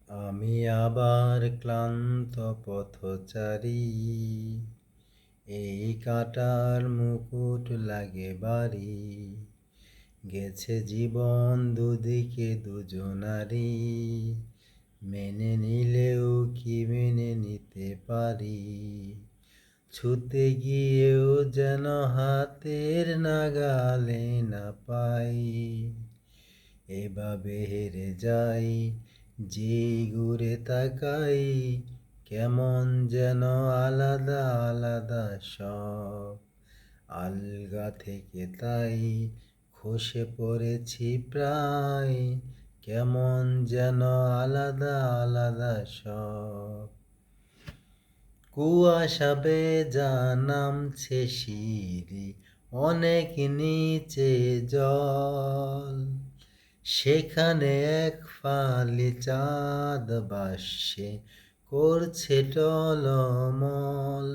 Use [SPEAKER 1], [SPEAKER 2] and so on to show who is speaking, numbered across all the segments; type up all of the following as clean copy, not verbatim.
[SPEAKER 1] আমি আবার ক্লান্ত পথচারী, এই কাঁটার মুকুট লাগে বাড়ি। গেছে জীবন দুদিকে দুজনারি, মেনে নিলেও কি মেনে নিতে পারি। ছুতে গিয়েও যেন হাতের নাগালে না পাই, এভাবে হেরে যাই যেই ঘুরে তাকাই। কেমন যেন আলাদা আলাদা সব, আলগা থেকে তাই খসে পড়েছি প্রায়। কেমন যেন আলাদা আলাদা সব, কুয়াশা ভেজা নামছে সিঁড়ি, অনেক নিচে জল। সেখানে এক ফালি চাঁদ ভাসছে, করছে টলমল।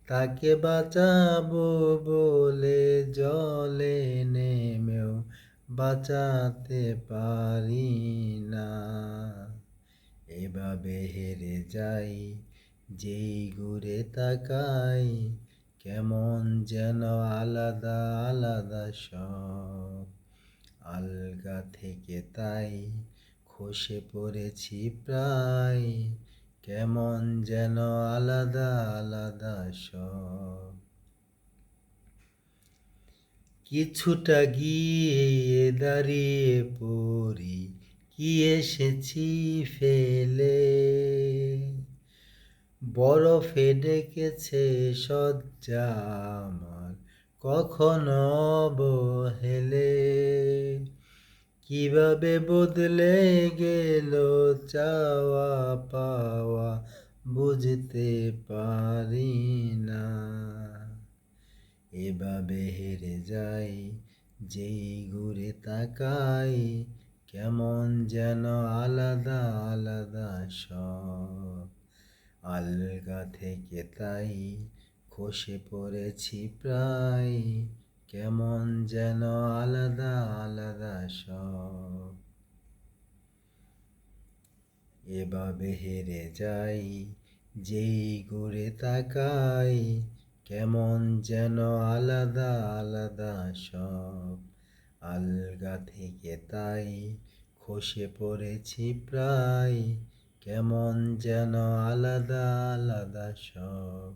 [SPEAKER 1] তাকে বাঁচাবো বলে জলে নেমেও বাঁচাতে পারি না। এভাবে হেরে যাই যেই ঘুরে তাকাই। কেমন যেন আলাদা আলাদা সব, আলগা থেকে তাই খসে পড়েছি প্রায়। কেমন যেন আলাদা আলাদা সব, কিছুটা গিয়ে দাঁড়িয়ে পড়ি, কি এসেছি ফেলে। বরফে ডেকেছে শয্যা আমার, কখনো অবহেলে। কিভাবে বদলে গেল চাওয়া পাওয়া, বুঝতে পারি না। এভাবে হেরে যাই যেই ঘুরে তাকাই। কেমন যেন আলাদা আলাদা সব, আলগা থেকে তাই খসে পড়েছি প্রায়। কেমন যেন আলাদা আলাদা সব, এভাবে হেরে যাই যেই ঘুরে তাকাই। কেমন যেন আলাদা আলাদা সব, আলগা থেকে তাই খসে পড়েছি প্রায়। কেমন যেন আলাদা আলাদা সব,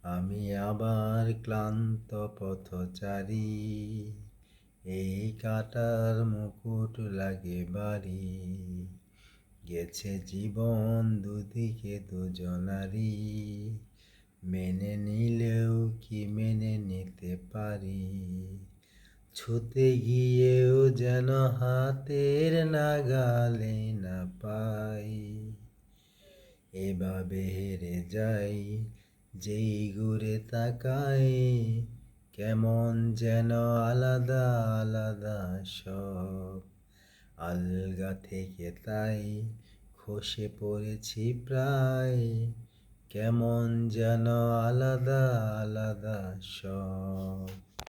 [SPEAKER 1] আমি আবার ক্লান্ত পথচারী, এই কাঁটার মুকুট লাগে বাড়ি। গেছে জীবন দুদিকে দুজনারি, মেনে নিলেও কি মেনে নিতে পারি। ছুতে গিয়েও যেন হাতের নাগালে না পাই, এভাবে হেরে যাই যেই ঘুরে তাকাই। কেমন যেন আলাদা আলাদা সব, আলগা থেকে তাই খসে পড়েছি প্রায়। কেমন যেন আলাদা আলাদা সব।